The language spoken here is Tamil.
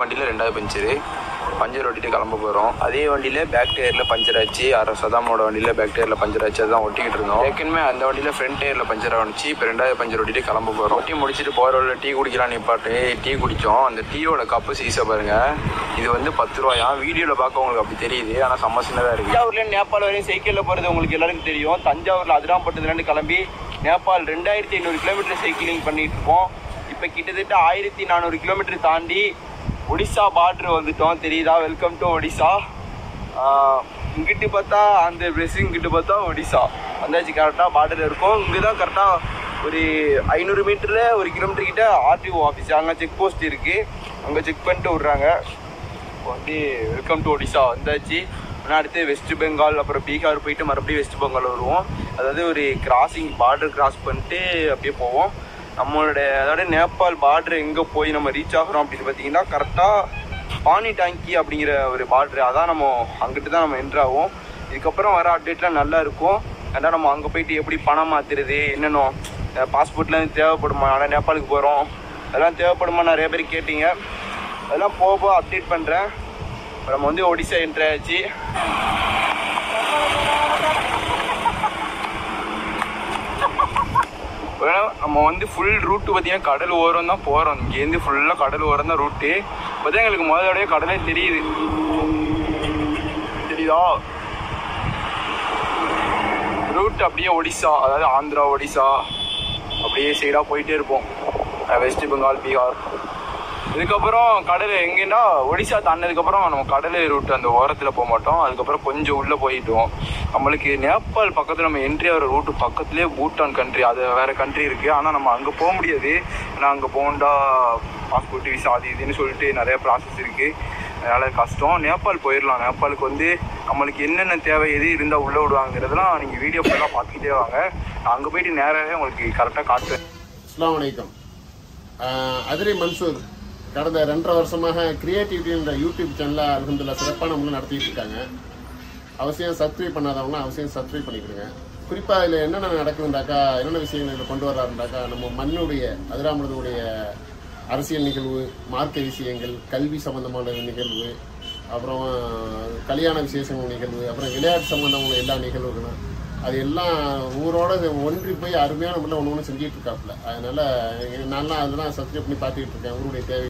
வண்டியில் ரெண்டாவது பஞ்சர் ஓட்டிட்டு கிளம்ப போகிறோம். அதே வண்டியில் பேக் டயரில் பஞ்சர் ஆச்சு. சதாமோட வண்டியில் பேக் டயரில் பஞ்சர் ஆச்சு. அதுதான் ஒட்டிக்கிட்டு இருந்தோம். ஏற்கனவே அந்த வண்டியில் ஃப்ரண்ட் டயரில் பஞ்சர் ஆனிச்சு. இப்போ ரெண்டாவது பஞ்சர் ஓட்டிட்டு கிளம்ப போகிறோம். ஒட்டி முடிச்சுட்டு போகிற வழியில் டீ குடிக்கலாம் நிப்பாட்டு டீ குடித்தோம். அந்த டீயோட கப்பு சீஸை பாருங்கள். இது வந்து 10 ரூபாயா. வீடியோவில் பார்க்க உங்களுக்கு அப்படி தெரியுது, ஆனால் செம்ம சின்னதாக இருக்குது. தஞ்சாவூர்லேருந்து நேபாள் வரையும் சைக்கிளில் போகிறது உங்களுக்கு எல்லாருக்கும் தெரியும். தஞ்சாவூரில் அதிராம்பட்டத்துலேருந்து கிளம்பி நேபாள் 2500 கிலோமீட்டர் சைக்கிளிங் பண்ணிட்டு இருக்கோம். இப்போ கிட்டத்தட்ட 1400 கிலோமீட்டர் தாண்டி ஒடிசா பார்டர் வந்துட்டோம். தெரியுதா? Welcome to Odisha. இங்கிட்டு பார்த்தா அந்த பிரேசில், இங்கிட்டு பார்த்தா ஒடிசா வந்தாச்சு. கரெக்டாக பார்டர் இருக்கும். இங்கே தான் கரெக்டாக ஒரு 500 மீட்டரில் 1 கிலோமீட்டர் கிட்ட ஆர்டிஓ ஆஃபீஸ், அங்கே செக் போஸ்ட் இருக்குது. அங்கே செக் பண்ணிட்டு விட்றாங்க. வந்து வெல்கம் டு ஒடிசா வந்தாச்சு. ஆனால் அடுத்து வெஸ்ட் பெங்கால், அப்புறம் பீகார் போயிட்டு மறுபடியும் வெஸ்ட் பெங்கால் வருவோம். அதாவது ஒரு கிராசிங், பார்டர் கிராஸ் பண்ணிட்டு அப்படியே போவோம். நம்மளோட அதாவது நேபாள் பார்டர் எங்கே போய் நம்ம ரீச் ஆகிறோம் அப்படின்னு பார்த்தீங்கன்னா கரெக்டாக பானி டாங்கி அப்படிங்கிற ஒரு பார்டரு. அதான் நம்ம அங்கிட்டு தான் நம்ம என்ட்ரு ஆகும். இதுக்கப்புறம் வர அப்டேட்லாம் நல்லா இருக்கும். ஏன்னா நம்ம அங்கே போயிட்டு எப்படி பணம் மாற்றுறது, என்னென்ன பாஸ்போர்ட்லாம் தேவைப்படுமா, ஆனால் நேபாளுக்கு போகிறோம், அதெல்லாம் தேவைப்படுமா நிறைய பேர் கேட்டீங்க. அதெல்லாம் போக அப்டேட் பண்ணுறேன். நம்ம வந்து ஒடிசா என்ட்ரு ஆச்சு. நம்ம வந்து ஃபுல் ரூட்டு பார்த்தீங்கன்னா கடல் ஓரம் தான் போகிறோம். இங்கேருந்து ஃபுல்லாக கடல் ஓரம் தான் ரூட்டு. பார்த்தா எங்களுக்கு முதலோடைய கடலே தெரியுது. தெரியுதா? ரூட் அப்படியே ஒடிசா, அதாவது ஆந்திரா ஒடிசா அப்படியே சைடாக போயிட்டே இருப்போம். வெஸ்ட் பெங்கால், பீகார். இதுக்கப்புறம் கடல் எங்கேன்னா ஒடிசா தாண்டினதுக்கப்புறம் நம்ம கடல் ரூட் அந்த ஓரத்தில் போக மாட்டோம். அதுக்கப்புறம் கொஞ்சம் உள்ளே போயிட்டோம். நம்மளுக்கு நேபாள் பக்கத்தில் நம்ம என்ட்ரி ஆகிற ரூட்டு பக்கத்துலேயே பூட்டான் கண்ட்ரி, அது வேறு கண்ட்ரி இருக்குது. ஆனால் நம்ம அங்கே போக முடியாது. ஏன்னா அங்கே போகண்டா பாஸ்போர்ட், விசா, அது இதுன்னு சொல்லிட்டு நிறைய ப்ராசஸ் இருக்குது. அதனால் கஷ்டம். நேபாள் போயிடலாம். நேபாளுக்கு வந்து நம்மளுக்கு என்னென்ன தேவை, எது இருந்தால் உள்ளே விடுவாங்கிறதுலாம் நீங்கள் வீடியோ ஃபுல்லாக பார்த்துக்கிட்டே வாங்க. அங்கே போயிட்டு நேராகவே உங்களுக்கு கரெக்டாக காட்டுவேன். அஸ்ஸலாமு அலைக்கும். அதிரி மன்சூர் கடந்த 2.5 வருஷமாக கிரியேட்டிவிட்டின்ற யூடியூப் சேனலில் அல்ஹம்துலில்லாஹ் சிறப்பான முறையில் நடத்திட்டு இருக்காங்க. அவசியம் சப்ஸ்கிரைப் பண்ணாதவங்க அவசியம் சப்ஸ்கிரைப் பண்ணிக்கிடுங்க. குறிப்பாக இதில் என்னென்ன நடக்குதுண்டாக்கா, என்னென்ன விஷயங்கள் இதில் கொண்டு வர்றாருண்டாக்கா, நம்ம மண்ணுடைய அதிராமனுடைய அரசியல் நிகழ்வு, மார்க்க விஷயங்கள், கல்வி சம்பந்தமான நிகழ்வு, அப்புறம் கல்யாண விசேஷங்கள் நிகழ்வு, அப்புறம் விளையாட்டு சம்பந்தமான எல்லா நிகழ்வுகளும் அது எல்லாம் ஊரோட ஒன்றி போய் அருமையான முறையில் ஒன்று செஞ்சுட்டு இருக்காப்புல. அதனால நான்லாம் அதெல்லாம் சப்ஸ்கிரைப் பண்ணி பார்த்துக்கிட்டு இருக்கேன். ஊருடைய தேவை